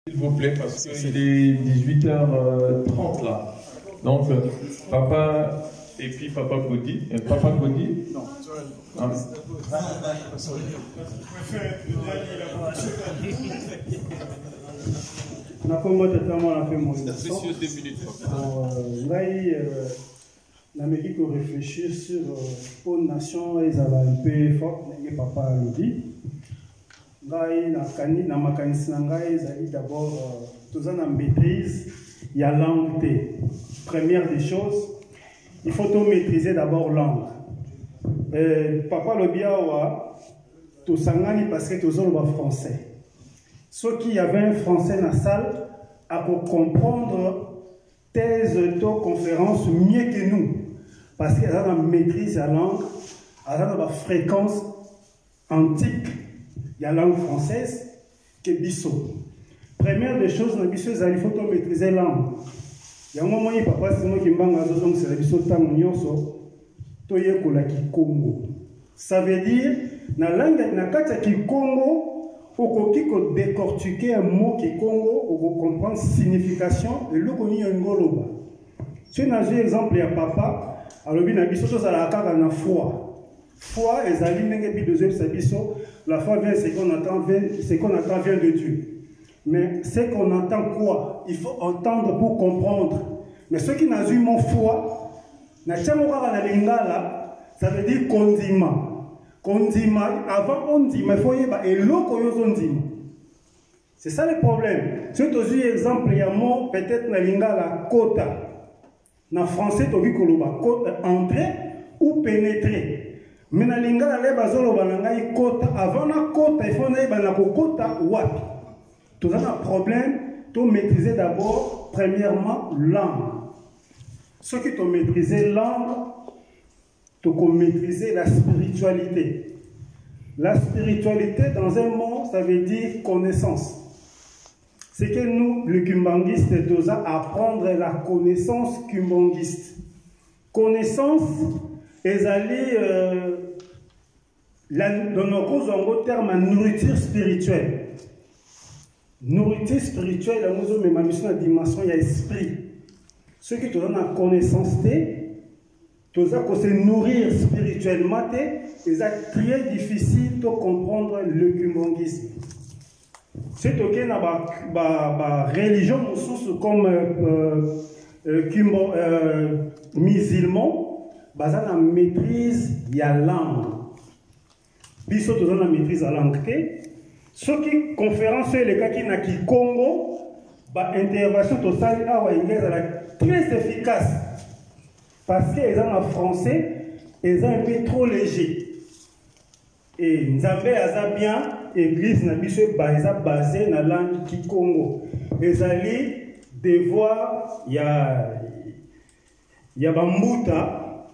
S'il vous plaît, parce qu'il est 18h30 là. Donc, papa et puis papa Gaudi. Papa Gaudi. Non. Ah. On a fait mon précieux 2 minutes. On a réfléchir sur une nation, ils avaient un peu fort, papa le dit. D'abord, tous en maîtrise, il y a langue. Première des choses, il faut maîtriser d'abord langue. Papa le biawa, tout sangani parce que tous en français. Ceux qui avaient un français dans la salle, à comprendre thèse de conférence mieux que nous. Parce qu'ils ont une maîtrise de la langue, ils ont une fréquence antique. Il y a la langue française qui est bisso. Première des choses, il faut maîtriser la langue. Il y a un moment où papa, c'est moi qui m'en c'est la bisso Congo. Ça veut dire, dans la langue qui Congo, pour décortiquer un mot qui Congo, pour comprendre la signification et le connaît un goloba. Si on a un exemple, il y a papa, alors il y a des choses à la foi. Foi, les aliments de la foi vient, ce qu'on attend vient de Dieu. Mais ce qu'on entend quoi? Il faut entendre pour comprendre. Mais ceux qui n'ont eu mon foi, ça veut dire condiment. Condiment, avant on dit, mais il faut y avoir et l'eau c'est ça le problème. Si tu as un exemple, il y a un mot, peut-être dans la quota. En français, tu as vu que entrer ou pénétrer. Mais dans lingala le bazolo bananga quota avant la quota il faut na quota wapi. Tout ça un problème, tu maîtriser d'abord premièrement langue. Ceux qui ont maîtrisé langue, tu as maîtrisé la spiritualité. La spiritualité dans un mot, ça veut dire connaissance. C'est que nous, les kimbangistes, nous devons apprendre la connaissance kimbangiste. Connaissance, ils allaient dans nos termes nourriture spirituelle. Nourriture spirituelle, nous avons même la dimension, il y a esprit. Ceux qui te donnent la connaissance, tout ça qu'on se nourrir spirituellement, c'est très difficile de comprendre le kimbangisme. C'est ok dans la religion comme musulman, basé dans la maîtrise de la langue. Biso tout dans la maîtrise de la langue. Ceux qui conférence les cas qui n'a qui Congo, intervention totale très efficace parce qu'ils ont en français, ils ont un peu trop léger. Et Nzambe a bien église na biso basée dans la langue qui Congo. Ils allaient devoir ya bambuta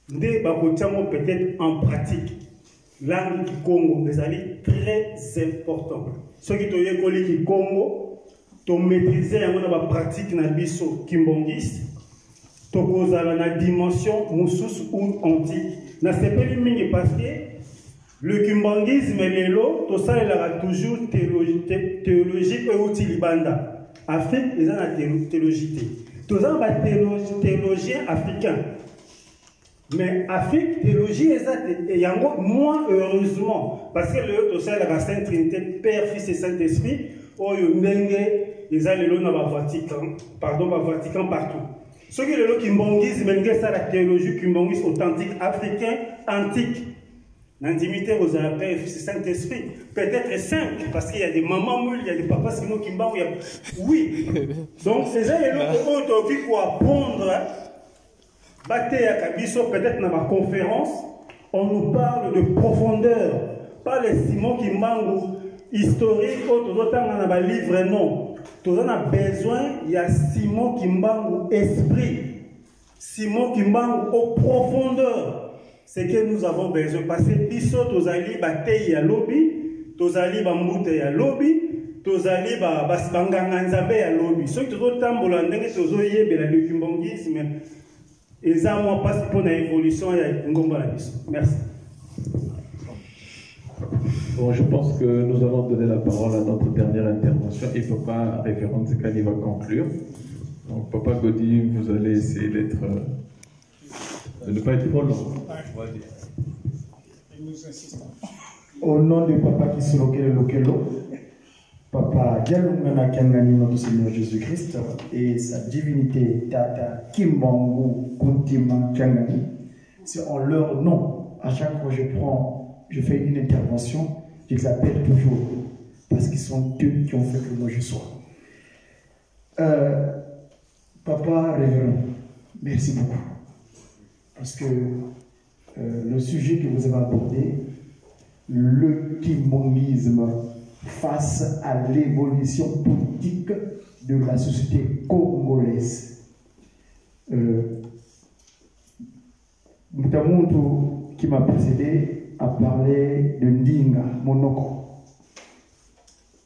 de bakotiamo peut-être en pratique. Langue qui Congo, ils allaient très important. Ceux qui ont école qui Congo, tu maîtriser la pratique na biso kimbongiste, tu causa la dimension musus ou antique. Na sepeli mingi parce que le kimbangisme et l'eau, tout ça il a toujours théologique et outil libanda. Afrique, ils ont la théologie. Tout ça c'est théologien africain. Mais Afrique, théologie, il y a moins heureusement. Parce que le tout ça il a la Sainte Trinité, Père, Fils et Saint-Esprit, oh ils ont le Vatican, Vatican partout. Ceux qui le kimbangisme, c'est la théologie kimbangisme authentique africain, antique. L'intimité aux Père, Fils et Saint-Esprit. Peut-être 5, parce qu'il y a des mamans, il y a des papas qui nous kimbang. Oui. Donc, c'est ça, il y a qui faut apprendre. Peut-être dans ma conférence, on nous parle de profondeur. Pas les Simon Kimbangu historique, autant on a livre, non. Tout on a besoin, il y a Simon Kimbangu esprit. Simon Kimbangu aux profondeurs. C'est que nous avons besoin. Parce que biso tozali batei ya lobby, tozali bambute ya lobby, tozali banganga nzambe ya lobby. Ceux qui tozotambola ndenge tozoyebela le kimbongisme, eza moi passe pour l'évolution ya ngomba la biso. Merci. Bon, je pense que nous allons donner la parole à notre dernière intervention et Papa Révérend Zekani va conclure. Donc Papa Godi, vous allez essayer de ne pas être trop long. Au nom de Papa Kisolokele Lokelo, Papa Dialungana Kangani, notre Seigneur Jésus-Christ, et sa divinité Tata Kimbangu Kuntima Kangani, c'est en leur nom. À chaque fois que je fais une intervention, je les appelle toujours, parce qu'ils sont eux qui ont fait que moi je sois. Papa Révérend, merci beaucoup. Parce que le sujet que vous avez abordé, le kimbongisme face à l'évolution politique de la société congolaise. Mutamuntu qui m'a précédé a parlé de Ndinga, Monoko.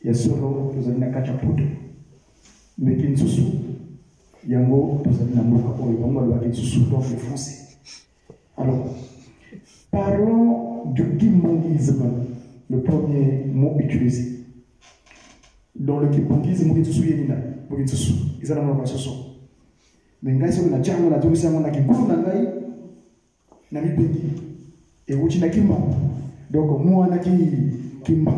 Il y a solo, vous avez na kachaputo. Mais Kinsusu, Yango, vous avez na Mokako, et Yango, le Kinsusu, donc les Français. Alors, parlons du kimbongisme, le premier mot utilisé. Dans le kimbongisme, il y a des gens qui sont dans le Kinsusu. Mais il y a des gens qui sont dans le Kinsusu. Nami bengi et wuti na kimbangu donc moi na kimbangu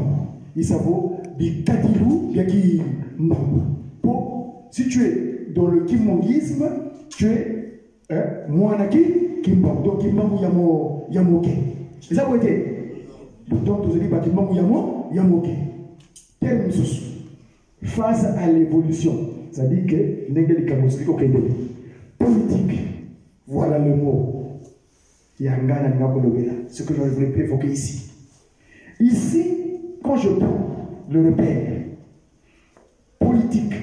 il savo bi kadilu ya kimbangu pour si tu es dans le kimbongisme tu es moi na kimbangu donc kimbangu yamoke c'est ça vous êtes donc vous allez ba kimbangu yamoke tel mususu face à l'évolution ça dit que ndenge likamosi ko kende politique voilà le mot. Ce que je voulais évoquer ici. Ici, quand je prends le repère politique,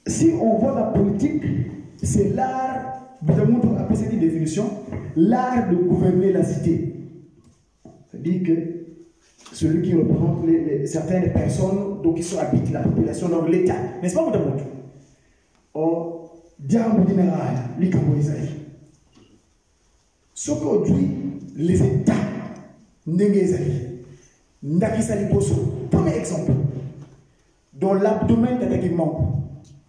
si on voit la politique, c'est l'art, Boudamoudou a appelé cette définition, l'art de gouverner la cité. C'est-à-dire que celui qui représente certaines personnes donc, qui habitent la population dans l'État. N'est-ce pas, Boudamoudou? Or, Diamou Dinara, l'Ikamoïsaï. Ce qu'aujourd'hui, les États, premier exemple, dans l'abdomen d'Atakimbangu,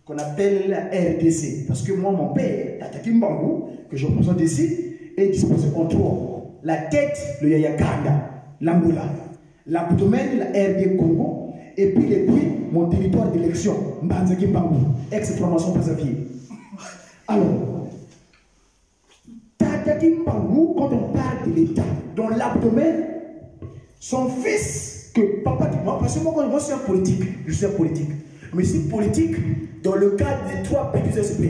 qu'on appelle la RDC, parce que moi, mon père, Atakimbangu, que je représente ici, est disposé en trois. La tête, le Yayakanda, l'Angola, l'abdomen, la RD Congo, et puis les pieds, mon territoire d'élection, Mbanzakimbangu, ex-formation préservée. Alors, Kimbangu, quand on parle de l'État, dans l'abdomen, son fils, que papa dit, moi, parce que moi, je suis un politique, mais je suis politique dans le cadre des trois PQSP.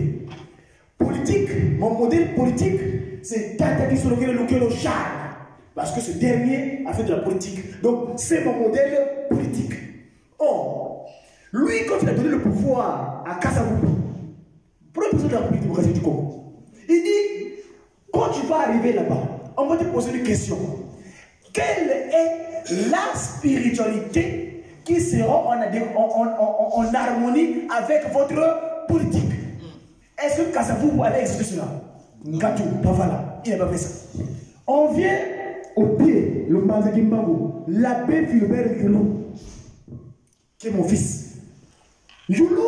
Politique, mon modèle politique, c'est Tata Kisolokele Charles, parce que ce dernier a fait de la politique. Donc, c'est mon modèle politique. Or, lui, quand il a donné le pouvoir à Kasavubu, pour le président de la République démocratique du Congo, il dit, quand tu vas arriver là-bas, on va te poser une question. Quelle est la spiritualité qui sera en harmonie avec votre politique? Est-ce que Kasavubu avait expliqué cela? Ngatou, pas voilà, il n'a pas fait ça. On vient au pied, le Mazakimbangu, l'abbé Philbert Youlou, qui est mon fils. Youlou,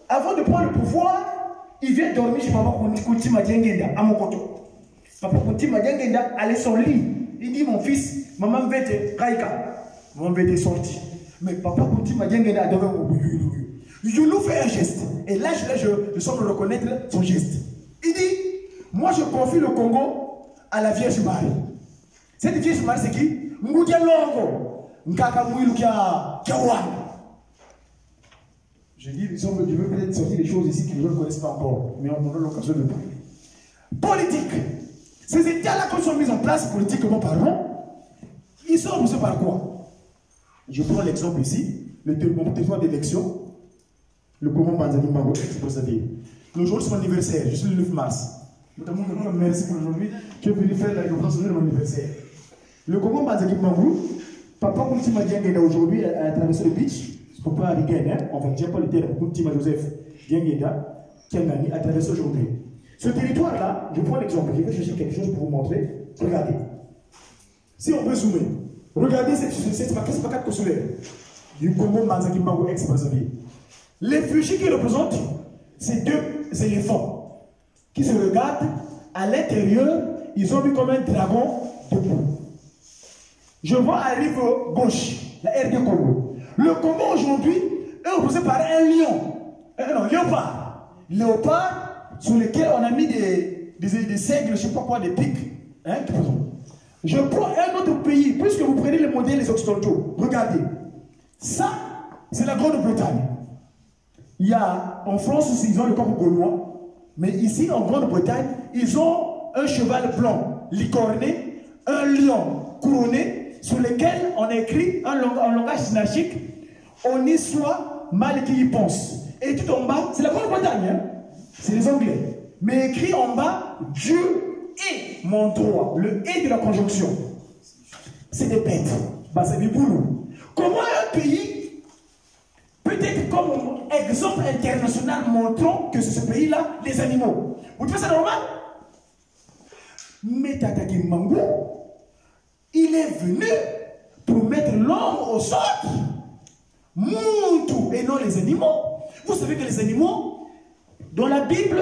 avant de prendre le pouvoir, il vient dormir chez Papa Kuntima Djengenda à Mokoto. Papa Kuntima Djengenda allait son lit. Il dit, mon fils, maman veut te Raika. Maman veut te sortir. Mais Papa Kuntima Djengenda a donné un Youlou fait un geste. Et là, je semble reconnaître son geste. Il dit, moi je confie le Congo à la Vierge Marie. Cette Vierge Marie, c'est qui? Ngoudia Longo. Nkaka Mouilou Kiawan. Je dis, je veux peut-être sortir des choses ici qu'ils ne connaissent pas encore, mais on aura l'occasion de parler. Politique. Ces États-là, quand ils sont mis en place politiquement parlant, ils sont poussés par quoi? Je prends l'exemple ici, le territoire d'élection, le Congo Banzani Mango, pour sa vie. Le jour de son anniversaire, je suis le 9 mars. Notamment, merci pour aujourd'hui, qui est venu faire la conférence de mon anniversaire. Le Congo Banzani Mango, papa, comme tu m'as dit, aujourd'hui, à traverser le beach. Papa Arigaine, on va dire pas le terme, Kuntima Joseph Diengeda, Kiangani, à travers aujourd'hui. Ce territoire-là, je prends l'exemple, je vais chercher quelque chose pour vous montrer. Regardez. Si on peut zoomer, regardez cette pancarte consulaire du Congo Manzaki Mbango ex-Brazzaville. Les fichiers qui représentent ces deux éléphants qui se regardent à l'intérieur, ils ont vu comme un dragon debout. Je vois à la rive gauche, la RD Congo. Le Congo aujourd'hui est représenté par un lion, non, léopard. Léopard sur lequel on a mis des seigles, je ne sais pas quoi, des pics. Hein, je prends un autre pays, puisque vous prenez les modèles des occidentaux. Regardez. Ça, c'est la Grande-Bretagne. Il y a en France aussi, ils ont le corps gaulois. Mais ici, en Grande-Bretagne, ils ont un cheval blanc, licorné, un lion couronné, sur lequel on a écrit un langage synachique. On y soit mal qui y pense. Et tout en bas, c'est la Grande-Bretagne, hein? C'est les Anglais. Mais écrit en bas, Dieu est mon droit. Le et de la conjonction. C'est des bêtes. Bah, c'est des boulots. Comment un pays peut être comme exemple international montrant que c'est ce pays-là, les animaux? Vous trouvez ça normal? Mais Tata Kimbangu, il est venu pour mettre l'homme au centre. Muntu et non les animaux. Vous savez que les animaux, dans la Bible,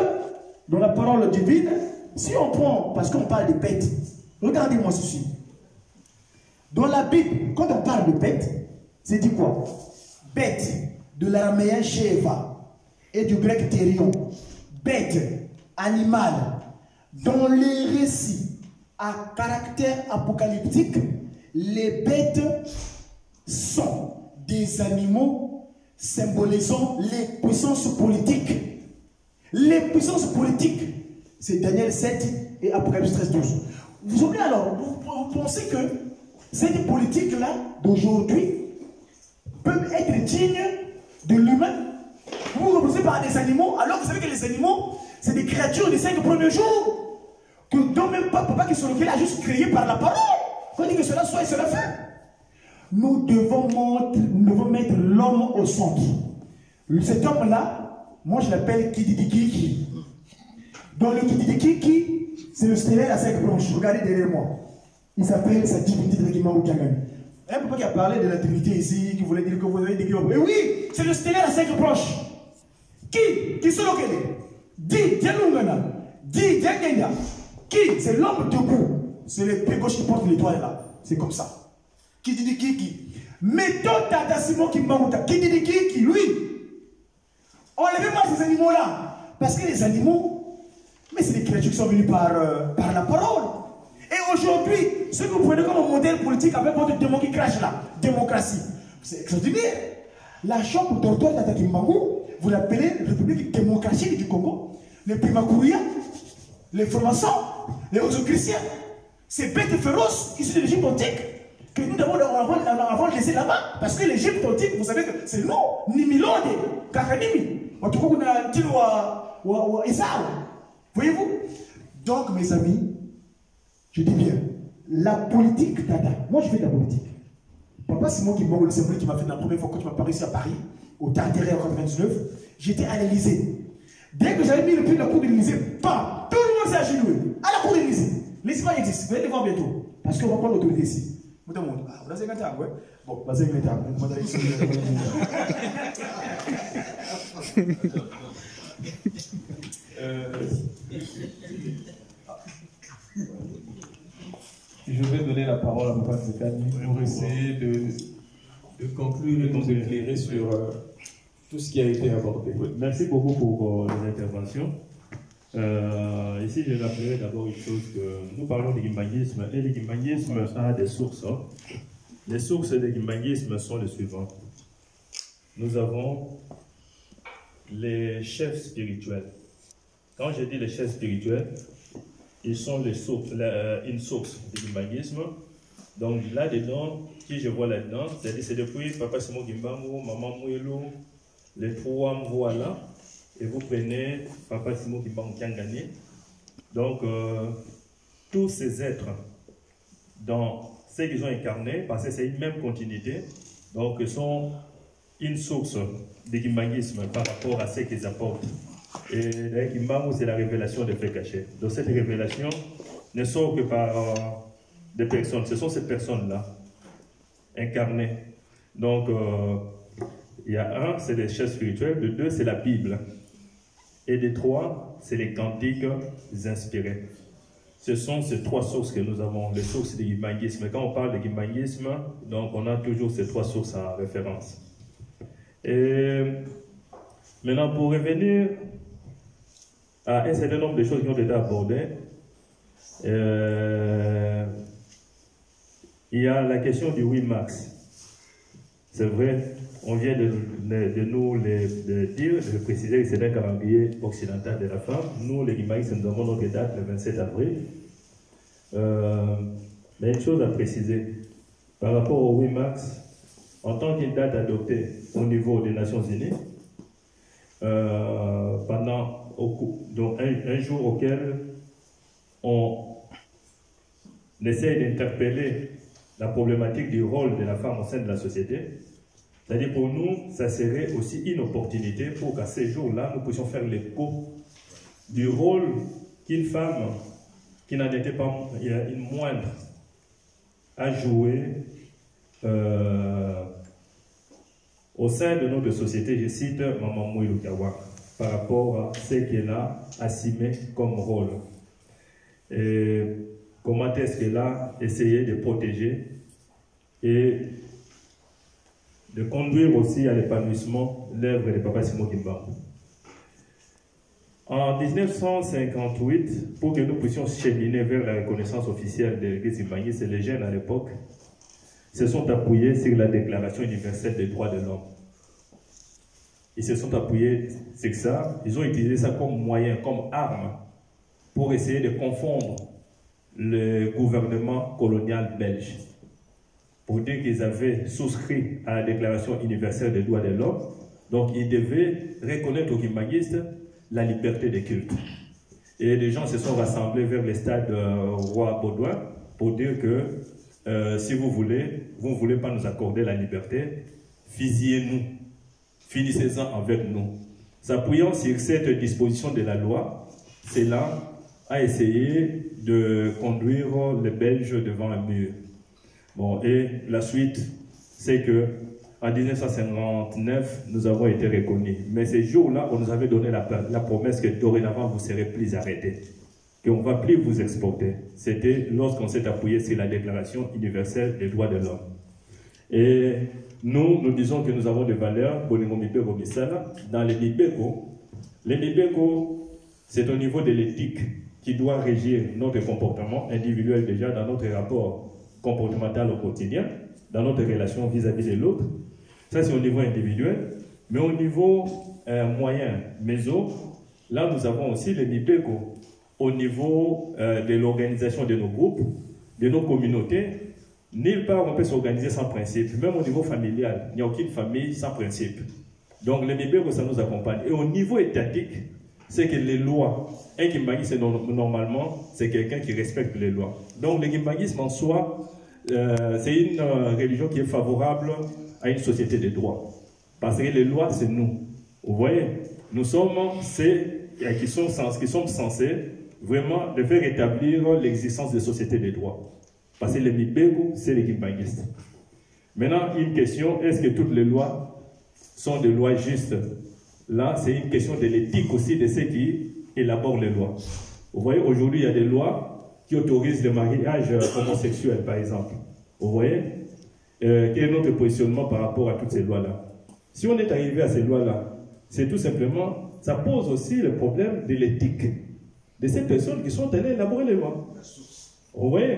dans la parole divine, si on prend, parce qu'on parle de bêtes, regardez-moi ceci. Dans la Bible, quand on parle de bêtes, c'est dit quoi? Bête, de l'araméen Sheva et du grec Thérion. Bête, animal. Dans les récits à caractère apocalyptique, les bêtes sont des animaux symbolisant les puissances politiques. Les puissances politiques, c'est Daniel 7 et Apocalypse 13, 12. Vous oubliez alors, vous pensez que cette politique-là d'aujourd'hui peut être digne de l'humain? Vous vous reposez par des animaux, alors que vous savez que les animaux, c'est des créatures des 5 premiers jours, que dont même pas papa qui sont lequel a juste créé par la parole. Quand on dit que cela soit et cela fait. Nous devons mettre l'homme au centre. Cet homme-là, moi je l'appelle Kididikiki. Dans le Kididikiki, c'est le stellaire à 5 branches. Regardez derrière moi. Il s'appelle sa divinité de Kimbangu Kiangani. Un papa qui a parlé de la Trinité ici, qui voulait dire que vous avez des guillemets. Mais oui, c'est le stellaire à 5 branches. Qui sont lequel? Di Dialungana, Di Diangenda. Qui? C'est l'homme debout. C'est le pied gauche qui porte l'étoile là. C'est comme ça. Qui dit qui? Mettons Tata Simon Kimbangu, qui dit qui? Lui. Enlevez-moi ces animaux-là. Parce que les animaux, mais c'est des créatures qui sont venues par la parole. Et aujourd'hui, ce que vous prenez comme un modèle politique avec votre démon qui crache là, démocratie, c'est extraordinaire. La chambre d'ortoire Tata Kimbangu, vous l'appelez République démocratique du Congo, les Primakouria, les francs-maçons, les Roso-chrétiens, ces bêtes féroces issues de l'Égypte antique, que nous devons avant de laisser là-bas. Parce que l'Égypte antique, vous savez que c'est nous, Nimilode, Kakanimi, en tout cas, on a un tir ou Esau. Voyez-vous? Donc, mes amis, je dis bien, la politique, Tata, moi je fais de la politique. Papa Simon Kimbangu, le symbole qui m'a fait la première fois quand tu m'as paru ici à Paris, au Tartéré en 99, j'étais à l'Élysée. Dès que j'avais mis le pied de la cour de l'Élysée, bam, tout le monde s'est agenouillé à la cour de l'Élysée. Les images existent, vous allez les voir bientôt. Parce qu'on va prendre l'autorité ici. Bon, vas-y, je vais donner la parole à Papa Zekani pour essayer de conclure et de nous éclairer sur tout ce qui a été abordé. Merci beaucoup pour l'intervention. Ici, je rappellerai d'abord une chose que nous parlons du gimbanguisme et le gimbanguisme a des sources. Hein. Les sources du gimbanguisme sont les suivantes. Nous avons les chefs spirituels. Quand je dis les chefs spirituels, ils sont une source du gimbanguisme. Donc là-dedans, qui je vois là-dedans, c'est depuis Papa Simon Kimbangu, Maman Mouelo, les trois voilà. Et vous prenez Papa Simon Kimbangu Kiangani. Donc, tous ces êtres, dans ce qu'ils ont incarné, parce que c'est une même continuité, donc sont une source de gimbanguisme par rapport à ce qu'ils apportent. Et Kimbangu, c'est la révélation des faits cachés. Donc, cette révélation ne sort que par des personnes. Ce sont ces personnes-là, incarnées. Donc, il y a un, c'est les chefs spirituels. Le deux, c'est la Bible. Et les trois, c'est les cantiques inspirés. Ce sont ces trois sources que nous avons, les sources du gimbanguisme. Quand on parle de gimbanguisme, donc on a toujours ces trois sources en référence. Et maintenant, pour revenir à un certain nombre de choses qui ont été abordées, il y a la question du 8 mars. C'est vrai, on vient de nous de dire, de préciser que c'est un calendrier occidental de la femme. Nous, les Gimbanguistes, nous avons notre date le 27 avril. Mais une chose à préciser, par rapport au 8 mars, en tant qu'une date adoptée au niveau des Nations Unies, donc un jour auquel on essaie d'interpeller la problématique du rôle de la femme au sein de la société, c'est-à-dire pour nous, ça serait aussi une opportunité pour qu'à ces jours-là, nous puissions faire l'écho du rôle qu'une femme qui n'en était pas une moindre a joué au sein de notre société. Je cite Maman Mouilou Kawa par rapport à ce qu'elle a assumé comme rôle. Et comment est-ce qu'elle a essayé de protéger et de conduire aussi à l'épanouissement l'œuvre de Papa Simon Kimbangu. En 1958, pour que nous puissions cheminer vers la reconnaissance officielle de l'Église gimbanguiste, les jeunes à l'époque se sont appuyés sur la Déclaration universelle des droits de l'homme. Ils se sont appuyés sur ça, ils ont utilisé ça comme moyen, comme arme, pour essayer de confondre le gouvernement colonial belge. Pour dire qu'ils avaient souscrit à la Déclaration universelle des droits de l'homme, donc ils devaient reconnaître aux gimbanguistes la liberté de culte. Et les gens se sont rassemblés vers le stade Roi Baudouin pour dire que si vous ne voulez pas nous accorder la liberté, fusillez-nous, finissez-en avec nous. S'appuyant sur cette disposition de la loi, cela a essayé de conduire les Belges devant un mur. Bon, et la suite, c'est que en 1959, nous avons été reconnus. Mais ces jours-là, on nous avait donné la promesse que dorénavant, vous ne serez plus arrêtés, qu'on ne va plus vous exporter. C'était lorsqu'on s'est appuyé sur la Déclaration universelle des droits de l'homme. Et nous disons que nous avons des valeurs, dans les Mibeko. Les Mibeko, c'est au niveau de l'éthique qui doit régir notre comportement individuel déjà dans notre rapport comportemental au quotidien, dans notre relation vis-à-vis de l'autre. Ça, c'est au niveau individuel. Mais au niveau moyen, méso, là, nous avons aussi les Mibeko. Au niveau de l'organisation de nos groupes, de nos communautés, nulle part on peut s'organiser sans principe. Même au niveau familial, il n'y a aucune famille sans principe. Donc, les Mibeko, ça nous accompagne. Et au niveau étatique, c'est que les lois, un gimbanguiste, normalement, c'est quelqu'un qui respecte les lois. Donc, le gimbanguisme en soi, c'est une religion qui est favorable à une société de droit. Parce que les lois, c'est nous. Vous voyez, nous sommes ceux qui sont censés vraiment de faire établir l'existence des sociétés de droit. Parce que les Mibeko, c'est les gimbanguistes. Maintenant, une question, est-ce que toutes les lois sont des lois justes? Là, c'est une question de l'éthique aussi de ceux qui élaborent les lois. Vous voyez, aujourd'hui, il y a des lois qui autorisent le mariage homosexuel, par exemple. Vous voyez, quel est notre positionnement par rapport à toutes ces lois-là? Si on est arrivé à ces lois-là, c'est tout simplement, ça pose aussi le problème de l'éthique de ces personnes qui sont allées élaborer les lois. Vous voyez?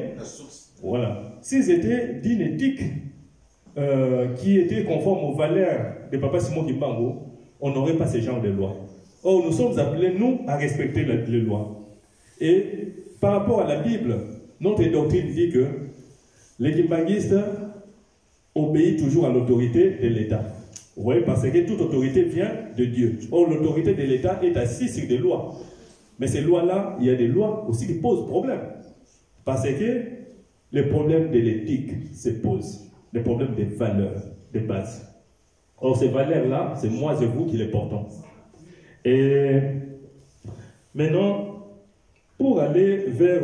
Voilà. S'ils étaient d'une éthique qui était conforme aux valeurs de Papa Simon Kimbangu, on n'aurait pas ce genre de lois. Or, nous sommes appelés, nous, à respecter les lois. Et par rapport à la Bible, notre doctrine dit que les gimbanguistes obéissent toujours à l'autorité de l'État. Vous voyez, parce que toute autorité vient de Dieu. Or, l'autorité de l'État est assise sur des lois. Mais ces lois-là, il y a des lois aussi qui posent problème. Parce que les problèmes de l'éthique se posent. Les problèmes des valeurs, des bases. Or, ces valeurs-là, c'est moi et vous qui les portons. Et maintenant, pour aller vers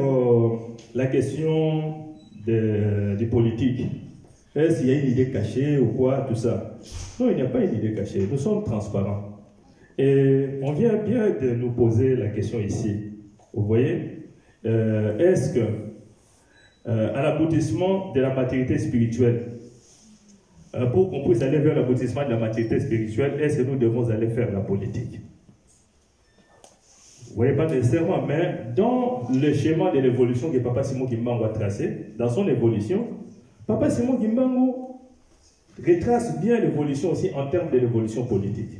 la question du politique. Est-ce qu'il y a une idée cachée ou quoi, tout ça? Non, il n'y a pas une idée cachée. Nous sommes transparents. Et on vient bien de nous poser la question ici. Vous voyez, est-ce que, à l'aboutissement de la maturité spirituelle, pour qu'on puisse aller vers l'aboutissement de la maturité spirituelle, est-ce que nous devons aller faire la politique? Vous voyez, pas nécessairement, mais dans le schéma de l'évolution que Papa Simon Kimbangu a tracé, dans son évolution, Papa Simon Kimbangu retrace bien l'évolution aussi en termes de l'évolution politique.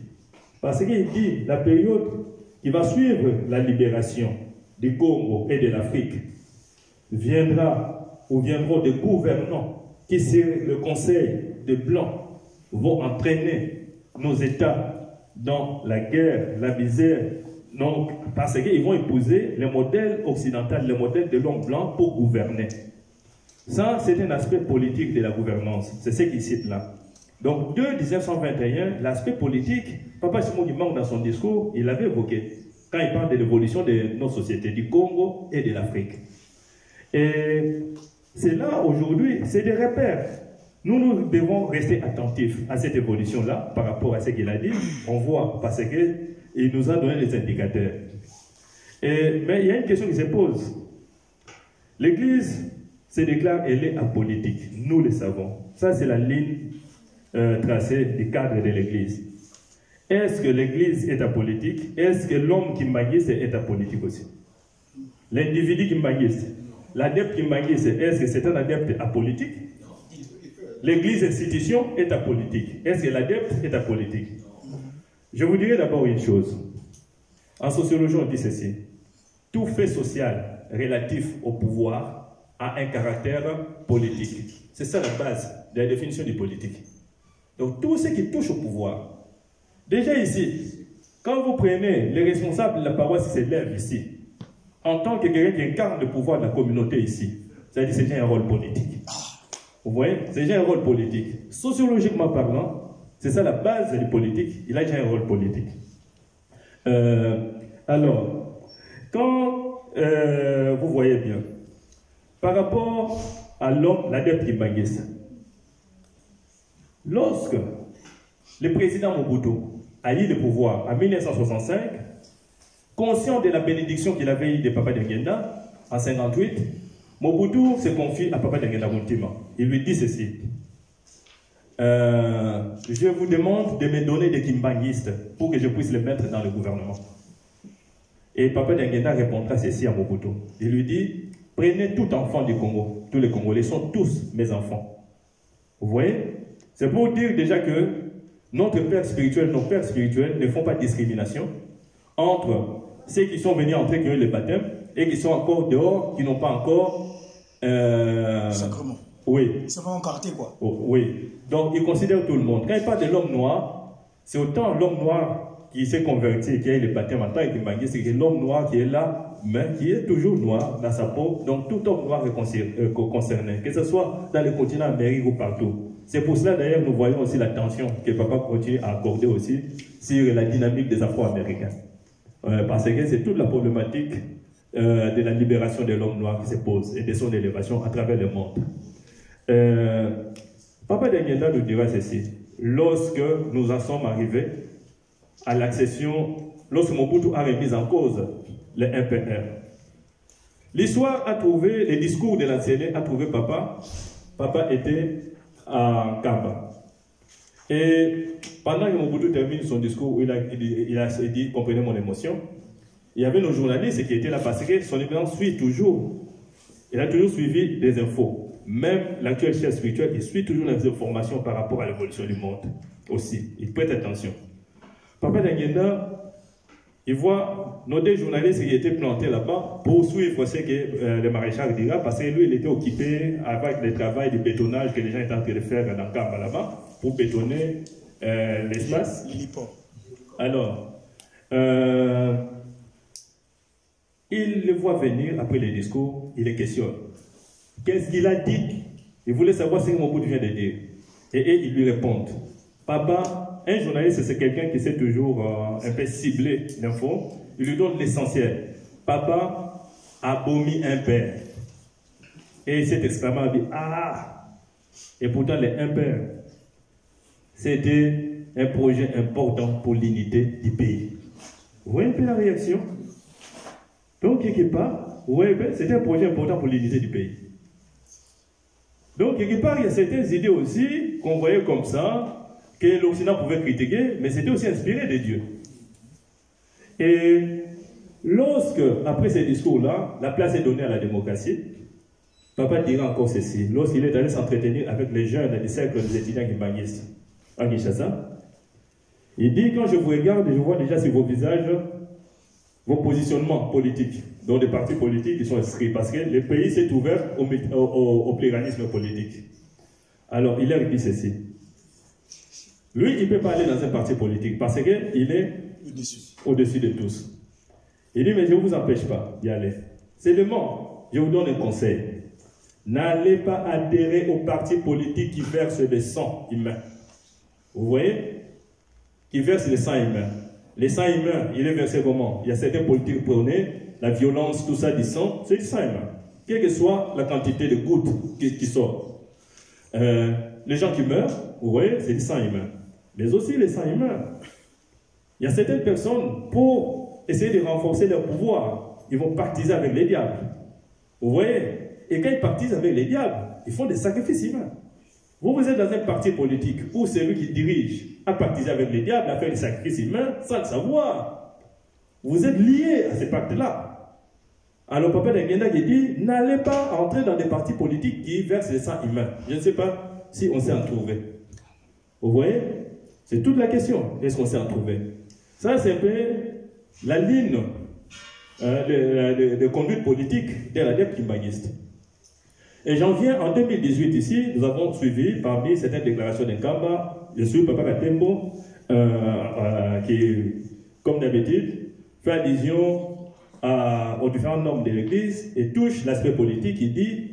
Parce qu'il dit la période qui va suivre la libération du Congo et de l'Afrique viendront des gouvernants qui, c'est le conseil des Blancs, vont entraîner nos États dans la guerre, la misère. Donc, parce qu'ils vont épouser le modèle occidental, le modèle de l'homme blanc pour gouverner. Ça, c'est un aspect politique de la gouvernance. C'est ce qu'il cite là. Donc, de 1921, l'aspect politique, Papa Simon Kimbangu, dans son discours, il l'avait évoqué quand il parle de l'évolution de nos sociétés, du Congo et de l'Afrique. Et c'est là, aujourd'hui, c'est des repères. Nous devons rester attentifs à cette évolution-là par rapport à ce qu'il a dit. On voit parce qu'il nous a donné les indicateurs. Mais il y a une question qui se pose. L'Église se déclare, elle est apolitique. Nous le savons. Ça, c'est la ligne tracée du cadre de l'Église. Est-ce que l'Église est apolitique? Est-ce que l'homme kimbanguiste est apolitique aussi? L'individu kimbanguiste, l'adepte kimbanguiste, est-ce que c'est un adepte apolitique? L'Église institution est apolitique. Est-ce que l'adepte est apolitique? Je vous dirai d'abord une chose. En sociologie, on dit ceci. Tout fait social relatif au pouvoir a un caractère politique. C'est ça la base de la définition du politique. Donc tout ce qui touche au pouvoir. Déjà ici, quand vous prenez les responsables de la paroisse qui s'élèvent ici, en tant que quelqu'un qui incarne le pouvoir de la communauté ici, c'est-à-dire c'est déjà un rôle politique. Vous voyez, c'est déjà un rôle politique. Sociologiquement parlant, c'est ça la base du politique, il a déjà un rôle politique. Alors, quand vous voyez bien, par rapport à l'homme, l'adepte kimbanguiste, lorsque le président Mobutu a eu le pouvoir en 1965, conscient de la bénédiction qu'il avait eue de Papa Dengenda en 1958, Mobutu se confie à Papa Dengenda Muntima. Il lui dit ceci. Je vous demande de me donner des kimbanguistes pour que je puisse les mettre dans le gouvernement. Et Papa Dengenda répondra ceci à Mobutu. Il lui dit, prenez tout enfant du Congo. Tous les Congolais sont tous mes enfants. Vous voyez? C'est pour dire déjà que notre père spirituel, nos pères spirituels ne font pas de discrimination entre ceux qui sont venus entrer, qui ont eu le baptême, et qui sont encore dehors, qui n'ont pas encore... Sacrement. Oui. C'est pas encarté, quoi. Oh, oui. Donc, ils considèrent tout le monde. Quand il parle de l'homme noir, c'est autant l'homme noir qui s'est converti, qui a eu le baptême en tant que kimbanguiste, c'est que l'homme noir qui est là, mais qui est toujours noir dans sa peau. Donc, tout homme noir est concerné, que ce soit dans le continent américain ou partout. C'est pour cela, d'ailleurs, nous voyons aussi la tension que Papa continue à accorder aussi sur la dynamique des Afro-Américains. Parce que c'est toute la problématique de la libération de l'homme noir qui se pose et de son élévation à travers le monde. Papa Dengenda nous dira ceci. Lorsque nous en sommes arrivés à l'accession, lorsque Mobutu a remis en cause le MPR, l'histoire a trouvé, les discours de l'enseignant a trouvé Papa était à Kamba. Et pendant que Mobutu termine son discours où il a dit, comprenez mon émotion, il y avait nos journalistes qui étaient là parce que son évidence suit toujours. Il a toujours suivi des infos. Même l'actuel chef spirituel, il suit toujours les informations par rapport à l'évolution du monde aussi. Il prête attention. Papa Dengenda, il voit nos deux journalistes qui étaient plantés là-bas pour suivre ce que le maréchal dira, parce que lui, il était occupé avec le travail de bétonnage que les gens étaient en train de faire dans Kamba là-bas pour bétonner l'espace. Alors, il le voit venir après le discours, il le questionne. Qu'est-ce qu'il a dit? Il voulait savoir ce que Mobutu vient de dire. Et ils lui répondent. Papa, un journaliste, c'est quelqu'un qui sait toujours un peu cibler l'info. Il lui donne l'essentiel. Papa a vomi un père. Et cet exclamant a dit, ah! Et pourtant, les impairs, c'était un projet important pour l'unité du pays. Vous voyez un peu la réaction? Donc, quelque part, vous voyez, c'était un projet important pour l'unité du pays. Donc, quelque part, il y a certaines idées aussi qu'on voyait comme ça, que l'Occident pouvait critiquer, mais c'était aussi inspiré de Dieu. Et lorsque, après ces discours-là, la place est donnée à la démocratie, Papa dira encore ceci. Lorsqu'il est allé s'entretenir avec les jeunes des cercles des étudiants guimbanguistes à Kinshasa, il dit, quand je vous regarde, je vois déjà sur vos visages vos positionnements politiques, dont des partis politiques qui sont inscrits, parce que le pays s'est ouvert au pluralisme politique. Alors, il a dit ceci. Lui, il ne peut pas aller dans un parti politique, parce qu'il est au-dessus de tous. Il dit, mais je ne vous empêche pas d'y aller. Seulement, je vous donne un conseil. N'allez pas adhérer aux partis politiques qui versent des sangs humains. Vous voyez? Qui versent des sangs humains. Les sangs humains, il est versé comment? Il y a certains politiques qui prenaient la violence, tout ça, du sang, c'est du sang humain. Quelle que soit la quantité de gouttes qui sort. Les gens qui meurent, vous voyez, c'est du sang humain. Mais aussi les sangs humains. Il y a certaines personnes, pour essayer de renforcer leur pouvoir, ils vont pactiser avec les diables. Vous voyez? Et quand ils pactisent avec les diables, ils font des sacrifices humains. Vous êtes dans un parti politique où celui qui dirige a pactisé avec les diables, a fait des sacrifices humains sans le savoir. Vous êtes liés à ces pactes-là. Alors Papa Denguenda qui dit, n'allez pas entrer dans des partis politiques qui versent des sangs humains. Je ne sais pas si on s'est en trouvé. Vous voyez? C'est toute la question. Est-ce qu'on s'est en trouvé? Ça, c'est un peu la ligne de conduite politique de l'adepte kimbanguiste. Et j'en viens en 2018 ici, nous avons suivi parmi certaines déclarations d'Nkamba, je suis Papa Katembo, qui, comme d'habitude, fait allusion aux différents normes de l'Église et touche l'aspect politique. Il dit,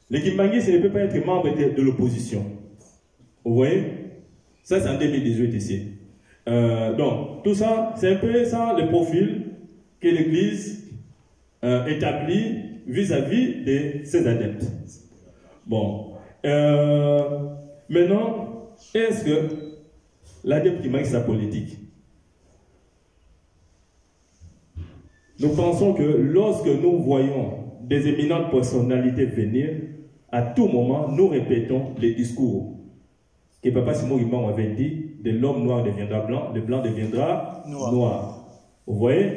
le kimbanguiste ne peut pas être membre de l'opposition. Vous voyez? Ça, c'est en 2018 ici. Donc, tout ça, c'est un peu ça le profil que l'Église établit vis-à-vis de ses adeptes. Bon. Maintenant, est-ce que l'adepte qui manque sa politique? Nous pensons que lorsque nous voyons des éminentes personnalités venir, à tout moment, nous répétons les discours que Papa Simon Imam avait dit, de l'homme noir deviendra blanc, le blanc deviendra noir. Vous voyez?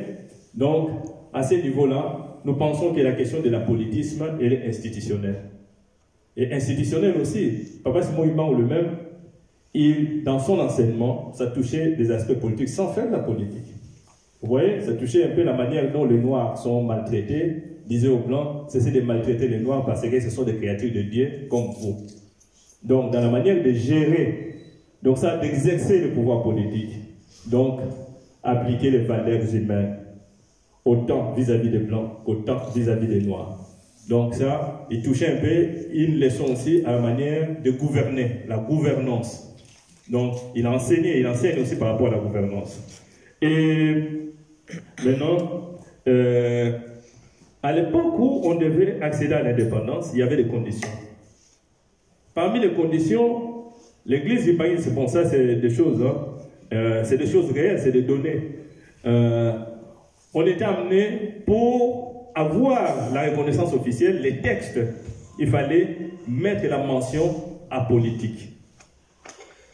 Donc, à ce niveau-là, nous pensons que la question de l'apolitisme est institutionnelle. Et institutionnelle aussi. Papa Simon Imam lui-même, dans son enseignement, ça touchait des aspects politiques sans faire de la politique. Vous voyez, ça touchait un peu la manière dont les Noirs sont maltraités. Disait aux Blancs, cessez de maltraiter les Noirs parce que ce sont des créatures de Dieu comme vous. Donc, dans la manière de gérer, donc ça, d'exercer le pouvoir politique, donc, appliquer les valeurs humaines, autant vis-à-vis des Blancs qu'autant vis-à-vis des Noirs. Donc ça, il touchait un peu une leçon aussi à la manière de gouverner, la gouvernance. Donc, il enseigne aussi par rapport à la gouvernance. Et maintenant, à l'époque où on devait accéder à l'indépendance, il y avait des conditions. Parmi les conditions, l'Église du pays, c'est bon, ça c'est des choses, c'est des choses réelles, c'est des données. On était amené pour avoir la reconnaissance officielle, les textes, il fallait mettre la mention apolitique.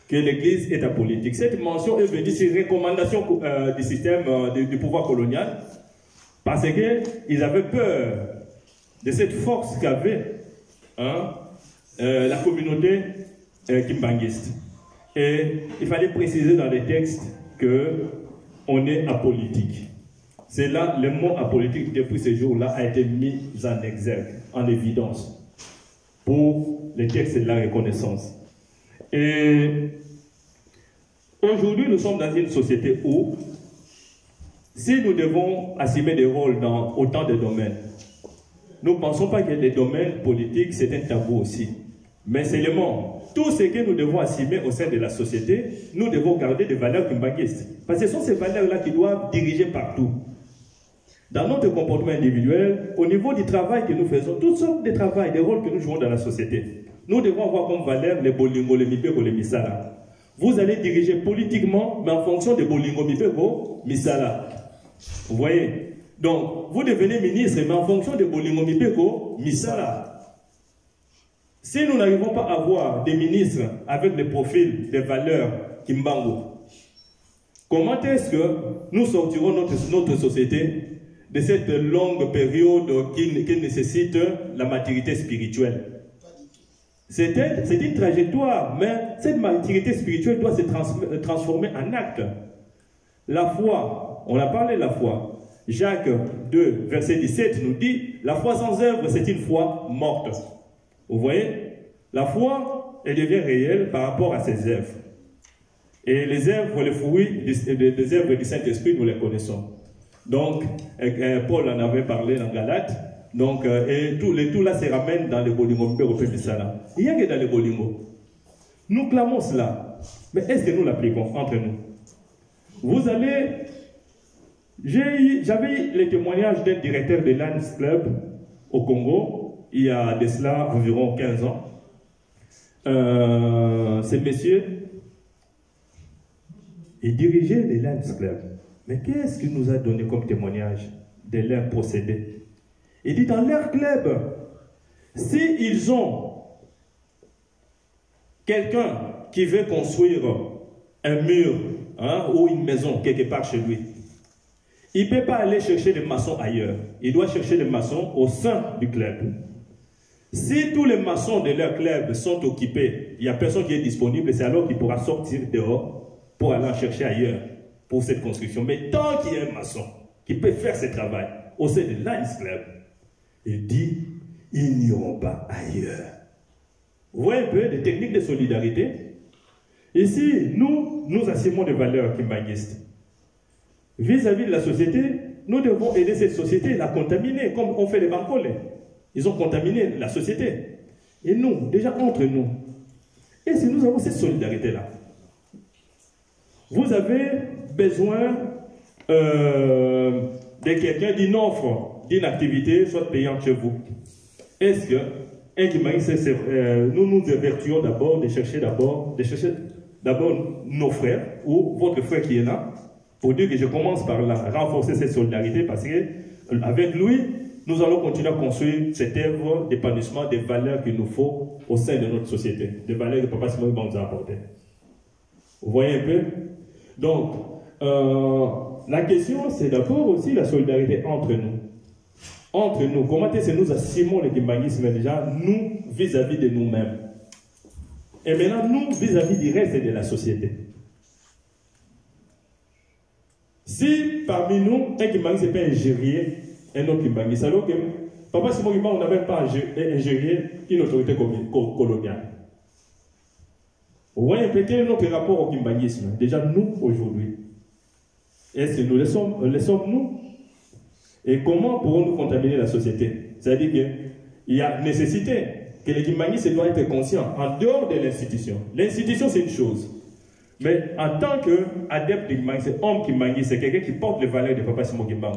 Que l'Église est apolitique. Cette mention est venue sur recommandation du système du pouvoir colonial parce qu'ils avaient peur de cette force qu'avait la communauté kimbanguiste. Et il fallait préciser dans les textes qu'on est apolitique. C'est là, le mot apolitique, depuis ce jour-là, a été mis en exergue, en évidence, pour les textes de la reconnaissance. Et aujourd'hui, nous sommes dans une société où, si nous devons assumer des rôles dans autant de domaines, nous ne pensons pas que les domaines politiques, c'est un tabou aussi. Mais seulement, tout ce que nous devons assumer au sein de la société, nous devons garder des valeurs kimbanguistes. Parce que ce sont ces valeurs-là qui doivent diriger partout. dans notre comportement individuel, au niveau du travail que nous faisons, toutes sortes de travail, des rôles que nous jouons dans la société. Nous devons avoir comme valeur les bolingo, les mipeko, les misala. Vous allez diriger politiquement, mais en fonction des bolingo, mipeko, misala. Vous voyez? Donc, vous devenez ministre, mais en fonction des bolingo, mipeko, misala. Si nous n'arrivons pas à avoir des ministres avec des profils, des valeurs, kimbango, comment est-ce que nous sortirons notre société de cette longue période qui nécessite la maturité spirituelle? C'est une trajectoire, mais cette maturité spirituelle doit se transformer en acte. La foi, on a parlé de la foi. Jacques 2, verset 17 nous dit, la foi sans œuvre, c'est une foi morte. Vous voyez? La foi, elle devient réelle par rapport à ses œuvres. Et les œuvres, les fruits des œuvres du Saint-Esprit, nous les connaissons. Donc, Paul en avait parlé dans Galates. Donc, et tout là se ramène dans les bolingo. Il y a que dans les bolingo. Nous clamons cela. Mais est-ce que nous l'appliquons entre nous? Vous allez... J'avais eu les témoignages d'un directeur de Lions Club au Congo, il y a de cela environ 15 ans. Ces messieurs, ils dirigeaient les Lions Club. Mais qu'est-ce qu'il nous a donné comme témoignage de leur procédé? Il dit dans leur club, s'ils ont quelqu'un qui veut construire un mur ou une maison quelque part chez lui, il ne peut pas aller chercher des maçons ailleurs. Il doit chercher des maçons au sein du club. Si tous les maçons de leur club sont occupés, il n'y a personne qui est disponible, c'est alors qu'il pourra sortir dehors pour aller en chercher ailleurs pour cette construction. Mais tant qu'il y a un maçon qui peut faire ce travail au sein de Lions Club, il dit, ils n'iront pas ailleurs. Vous voyez un peu des techniques de solidarité? Ici, nous assumons des valeurs kimbanguistes. Vis-à-vis de la société, nous devons aider cette société à la contaminer, comme on fait les bancolais. Ils ont contaminé la société. Et nous, déjà entre nous, et si nous avons cette solidarité-là, vous avez besoin de quelqu'un d'une offre, d'une activité, soit payante chez vous. Est-ce que, nous nous évertuons d'abord de chercher d'abord nos frères, ou votre frère qui est là, pour dire que je commence par là, renforcer cette solidarité, parce qu'avec lui, nous allons continuer à construire cette œuvre d'épanouissement des valeurs qu'il nous faut au sein de notre société, des valeurs que Papa Simon nous a apportées. Vous voyez un peu? Donc, la question, c'est d'abord aussi la solidarité entre nous. Entre nous, comment est-ce que nous assumons le kimbanguisme déjà, nous, vis-à-vis de nous-mêmes? Et maintenant, nous, vis-à-vis du reste de la société. Si parmi nous, un kimbanguiste n'est pas ingéré, un autre kimbanguiste, alors que Papa Simon Kimba, on n'a même pas ingéré une autorité coloniale. Vous voyez un peu quel est notre rapport au kimbanguisme? Déjà, nous, aujourd'hui. Est-ce que nous le sommes-nous? Et comment pourrons-nous contaminer la société? C'est-à-dire qu'il y a nécessité que les kimbanguistes doivent être conscients en dehors de l'institution. L'institution, c'est une chose. Mais en tant qu'adepte de Kimbanguiste, homme Kimbanguiste, c'est quelqu'un qui porte les valeurs de Papa Simon Kimba.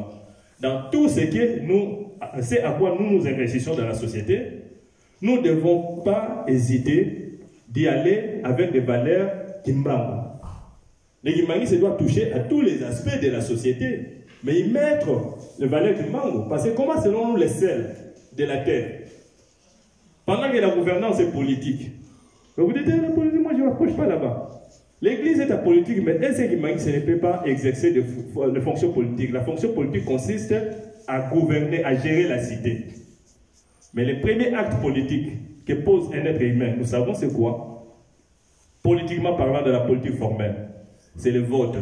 Dans tout ce que c'est à quoi nous investissons dans la société, nous ne devons pas hésiter d'y aller avec des valeurs Kimba. Les Kimbanguistes doivent toucher à tous les aspects de la société, mais y mettre les valeurs Kimbango. Parce que comment selon nous les sels de la terre? Pendant que la gouvernance est politique, vous dites, la politique, moi je ne m'approche pas là-bas. L'Église est apolitique, mais est-ce que ne peut pas exercer de fonctions politiques? La fonction politique consiste à gouverner, à gérer la cité. Mais le premier acte politique que pose un être humain, nous savons c'est quoi? Politiquement parlant de la politique formelle, c'est le vote.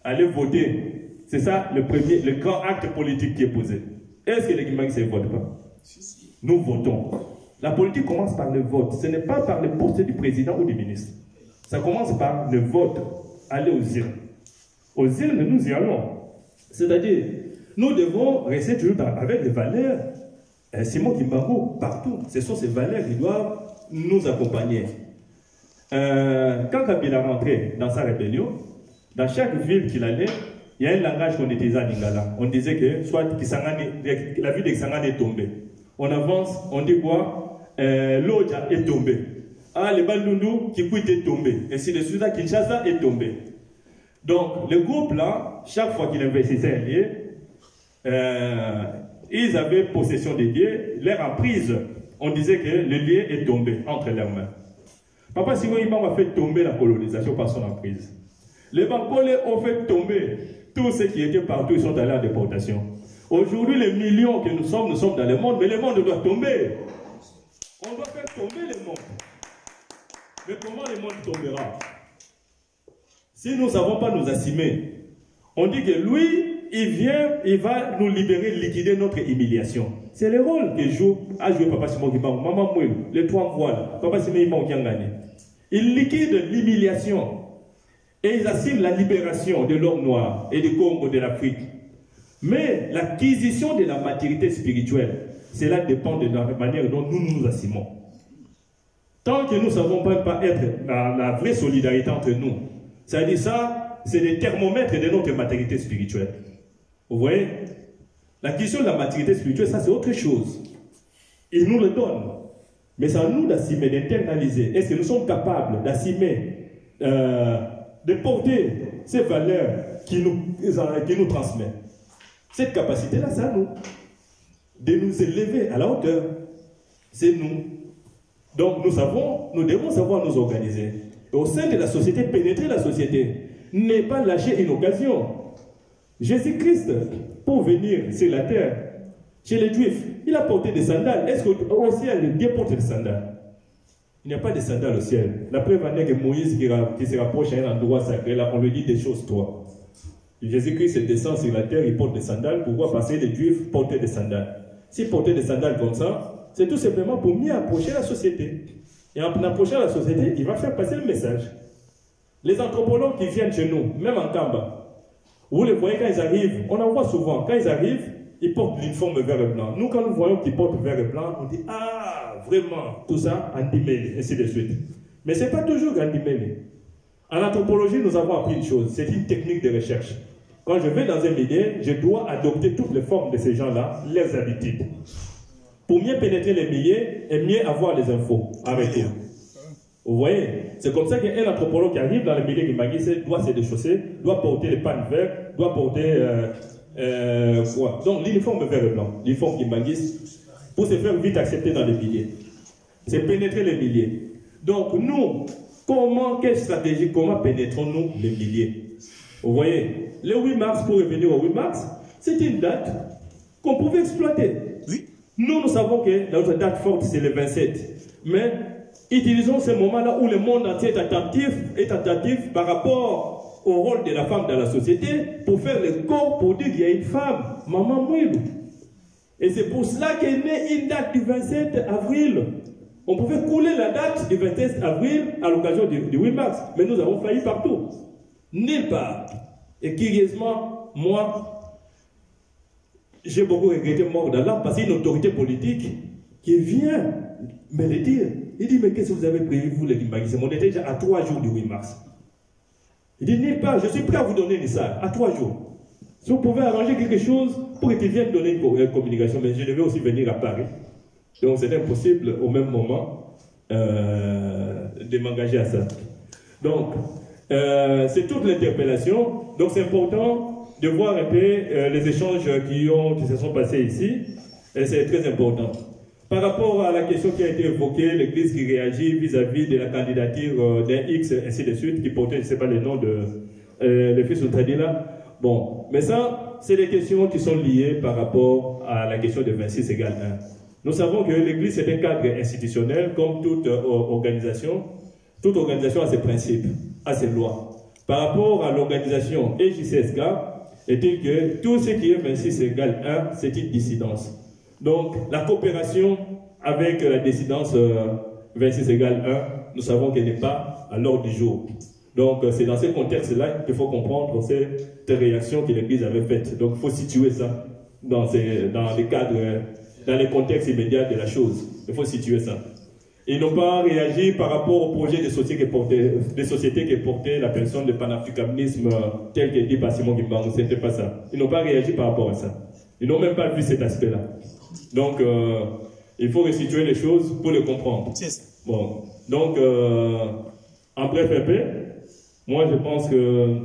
Aller voter, c'est ça le grand acte politique qui est posé. Est-ce que les Kimbanguistes ne votent pas? Nous votons. La politique commence par le vote. Ce n'est pas par le poste du président ou du ministre. Ça commence par le vote. Aller aux urnes. Aux urnes, nous y allons. C'est-à-dire, nous devons rester toujours avec les valeurs. Simon Kimbango, partout. Ce sont ces valeurs qui doivent nous accompagner. Quand Kabila rentrait dans sa rébellion, dans chaque ville qu'il allait, il y a un langage qu'on utilisait à Lingala. On disait que soit la ville de Kisangani est tombée. On avance, on dit quoi? L'Oja est tombé. Ah, le Bandundu, Kikwit est tombé. Et si le Soudan Kinshasa est tombé. Donc, le groupe là, chaque fois qu'il investissait un lieu, ils avaient possession des lieux, leur emprise. On disait que le lieu est tombé entre leurs mains. Papa Simon Imam a fait tomber la colonisation par son emprise. Les Bankole ont fait tomber tous ceux qui étaient partout, ils sont allés en déportation. Aujourd'hui, les millions que nous sommes dans le monde, mais le monde doit tomber. On doit faire tomber le monde. Mais comment le monde tombera? Si nous ne savons pas nous assumer, on dit que lui, il va nous libérer, liquider notre humiliation. C'est le rôle que a joué Papa Simon Kimbangu, Maman Mouel, les trois voiles, Papa Simon Kimbangu qui a gagné. Il liquide l'humiliation et ils assurent la libération de l'homme noir et du Congo, de l'Afrique. Mais l'acquisition de la maturité spirituelle, cela dépend de la manière dont nous nous assumons. Tant que nous ne savons pas être dans la vraie solidarité entre nous, c'est-à-dire ça, c'est des thermomètres de notre maturité spirituelle. Vous voyez? La question de la maturité spirituelle, ça c'est autre chose. Il nous le donne. Mais c'est à nous d'assumer, d'internaliser. Est-ce que nous sommes capables d'assumer, de porter ces valeurs qui nous transmettent? Cette capacité-là, c'est à nous. De nous élever à la hauteur. C'est nous. Donc nous devons savoir nous organiser. Et au sein de la société, pénétrer la société. Ne pas lâcher une occasion. Jésus-Christ, pour venir sur la terre, chez les Juifs, il a porté des sandales. Est-ce qu'au ciel, Dieu porte des sandales? Il n'y a pas de sandales au ciel. La preuve en est que Moïse qui se rapproche à un endroit sacré, là, on lui dit des choses, toi. Jésus-Christ descend sur la terre, il porte des sandales. Pourquoi? Parce que les Juifs portaient des sandales. S'ils portaient des sandales comme ça, c'est tout simplement pour mieux approcher la société. Et en approchant la société, il va faire passer le message. Les anthropologues qui viennent chez nous, même en Kamba, vous les voyez quand ils arrivent, on en voit souvent, quand ils arrivent, ils portent l'uniforme vert et blanc. Nous, quand nous voyons qu'ils portent vert et blanc, on dit, ah, vraiment, tout ça, Andimeli, ainsi de suite. Mais ce n'est pas toujours Andimeli. En anthropologie, nous avons appris une chose, c'est une technique de recherche. Quand je vais dans un milieu, je dois adopter toutes les formes de ces gens-là, leurs habitudes. Pour mieux pénétrer les milieux et mieux avoir les infos avec eux. Vous voyez? C'est comme ça qu'un anthropologue qui arrive dans le milieu Kimbangi doit se déchausser, doit porter les pannes vertes, doit porter quoi? Donc l'uniforme vert et blanc, l'uniforme Kimbangi, pour se faire vite accepter dans les milieux. C'est pénétrer les milieux. Donc nous, quelle stratégie, comment pénétrons-nous les milieux? Vous voyez? Le 8 mars, pour revenir au 8 mars, c'est une date qu'on pouvait exploiter. Oui. Nous savons que notre date forte, c'est le 27. Mais utilisons ce moment-là où le monde entier est attentif par rapport au rôle de la femme dans la société pour faire le corps pour dire qu'il y a une femme, Maman Mouilou. Et c'est pour cela qu'est née une date du 27 avril. On pouvait couler la date du 27 avril à l'occasion du 8 mars, mais nous avons failli partout. Nulle part. Et curieusement, moi, j'ai beaucoup regretté mort d'Allah parce qu'il y a une autorité politique qui vient me le dire. Il dit, mais qu'est-ce que vous avez prévu, vous, les Kimbangi? On était déjà à 3 jours du 8 mars. Il dit, nulle part, je suis prêt à vous donner ça, à 3 jours. Si vous pouvez arranger quelque chose pour qu'il vienne donner une communication, mais je devais aussi venir à Paris. Donc c'est impossible au même moment de m'engager à ça. Donc, c'est toute l'interpellation. Donc c'est important de voir un peu les échanges qui se sont passés ici. Et c'est très important. Par rapport à la question qui a été évoquée, l'Église qui réagit vis-à-vis de la candidature d'un X, ainsi de suite, qui portait, je ne sais pas le nom de le fils Outradila. Bon, mais ça, c'est des questions qui sont liées par rapport à la question de 26 égale 1. Nous savons que l'Église est un cadre institutionnel, comme toute organisation. Toute organisation a ses principes, a ses lois. Par rapport à l'organisation EJCSK, est-il que tout ce qui est 26 égale 1, c'est une dissidence. Donc, la coopération avec la dissidence 26 égale 1, nous savons qu'elle n'est pas à l'ordre du jour. Donc, c'est dans ce contexte-là qu'il faut comprendre cette réaction que l'Église avait faite. Donc, il faut situer ça dans les cadres, dans les contextes immédiats de la chose. Il faut situer ça. Ils n'ont pas réagi par rapport au projet de société qui portait la personne de panafricanisme tel que dit par Simon Kimbangu. Ce n'était pas ça. Ils n'ont pas réagi par rapport à ça. Ils n'ont même pas vu cet aspect-là. Donc, il faut restituer les choses pour les comprendre. Bon. Donc, en bref, moi je pense que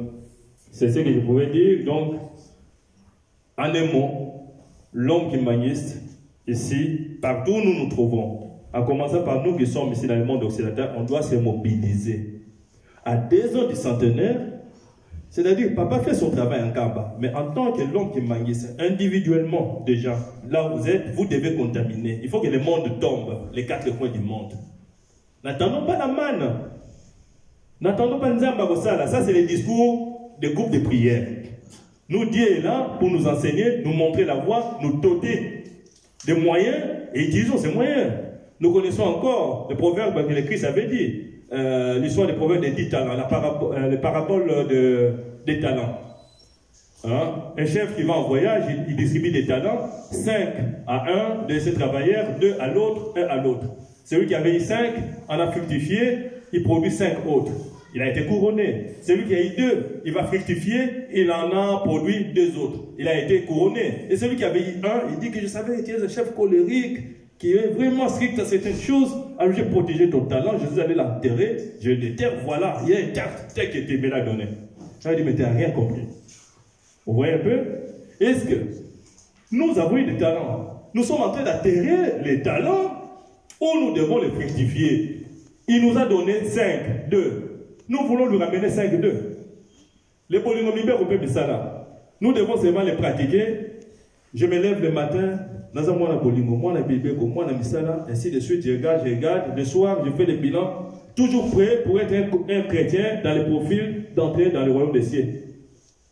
c'est ce que je pouvais dire. Donc, en un mot, l'homme kimbanguiste, ici, partout où nous nous trouvons, en commençant par nous qui sommes ici dans le monde occidental, on doit se mobiliser. À 2 ans du centenaire, c'est-à-dire, papa fait son travail en Kaba, mais en tant que l'homme kimbanguiste, individuellement déjà, là où vous êtes, vous devez contaminer. Il faut que le monde tombe, les 4 coins du monde. N'attendons pas la manne. N'attendons pas Nzamba Kosala. Ça, c'est le discours des groupes de prière. Nous, Dieu est là pour nous enseigner, nous montrer la voie, nous doter des moyens et utilisons ces moyens. Nous connaissons encore le proverbe que le Christ avait dit, l'histoire des proverbes des 10 talents, les paraboles des talents. Hein? Un chef qui va en voyage, il distribue des talents, 5 à un de ses travailleurs, 2 à l'autre, 1 à l'autre. Celui qui avait eu 5 en a fructifié, il produit 5 autres. Il a été couronné. Celui qui a eu 2, il va fructifier, il en a produit 2 autres. Il a été couronné. Et celui qui avait eu 1, il dit que je savais qu'il est un chef colérique, qui est vraiment strict à certaines choses. Alors j'ai protégé ton talent, je suis allé l'enterrer, je le déterre, voilà, il y a une carte, telle que tu me l'as donnée. Ça dit, mais tu n'as rien compris. Vous voyez un peu? Est-ce que nous avons eu des talents? Nous sommes en train d'atterrir les talents où nous devons les fructifier. Il nous a donné 5, 2. Nous voulons lui ramener 5, 2. Les polynômes au peuple Sala. Nous devons seulement les pratiquer. Je me lève le matin, dans un mois bolingo, moi bibeko, moi misala, ainsi de suite, je regarde. Le soir, je fais le bilan, toujours prêt pour être un chrétien dans le profil d'entrer dans le royaume des cieux.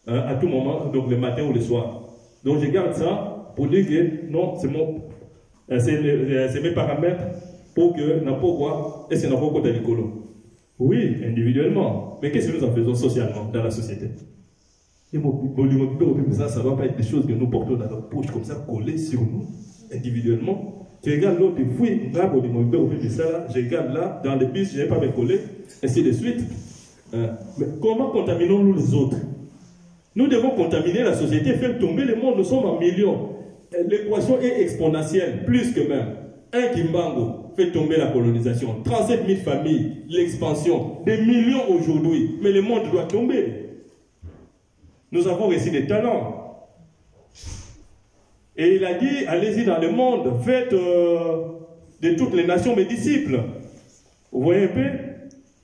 Hein, à tout moment, donc le matin ou le soir. Donc je garde ça pour dire que non, c'est mes paramètres pour que n'importe quoi, et c'est n'importe quoi dans l'écolo. Oui, individuellement. Mais qu'est-ce que nous en faisons socialement dans la société? Et ça ne doit pas être des choses que nous portons dans notre poche comme ça, collées sur nous, individuellement. Tu regardes l'autre, tu fouilles, je regarde là, dans les bus, je n'ai pas me coller, ainsi de suite. Mais comment contaminons-nous les autres? Nous devons contaminer la société, faire tomber le monde, nous sommes en millions. L'équation est exponentielle, plus que même. Un Kimbangu fait tomber la colonisation, 37 000 familles, l'expansion, des millions aujourd'hui, mais le monde doit tomber. Nous avons reçu des talents. Et il a dit, allez-y dans le monde, faites de toutes les nations mes disciples. Vous voyez un peu?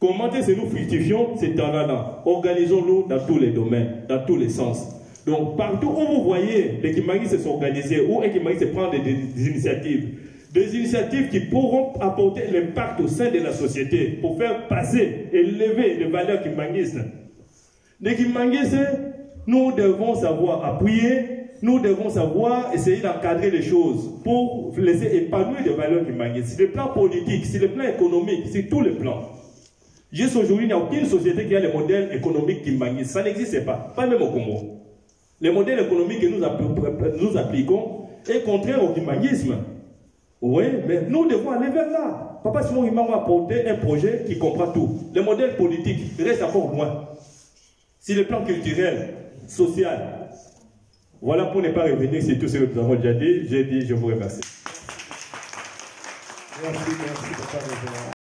Comment est-ce que nous fructifions ces talents-là? Organisons-nous dans tous les domaines, dans tous les sens. Donc, partout où vous voyez des Kimbanguistes se sont organisés, ou un Kimbanguiste se prend des initiatives qui pourront apporter l'impact au sein de la société pour faire passer, élever les valeurs kimbanguistes. Les Kimbanguistes, nous devons savoir appuyer, nous devons savoir essayer d'encadrer les choses pour laisser épanouir les valeurs kimbanguistes. Sur le plan politique, sur le plan économique, sur tous les plans. Jusqu'aujourd'hui, il n'y a aucune société qui a le modèle économique kimbanguiste. Ça n'existe pas, pas même au Congo. Le modèle économique que nous appliquons est contraire au kimbanguisme. Oui, mais nous devons aller vers là. Papa Simon Kimbangu a apporté un projet qui comprend tout. Le modèle politique reste encore loin. Sur le plan culturel, social. Voilà pour ne pas revenir sur tout ce que nous avons déjà dit. J'ai dit, je vous remercie. Merci, Papa.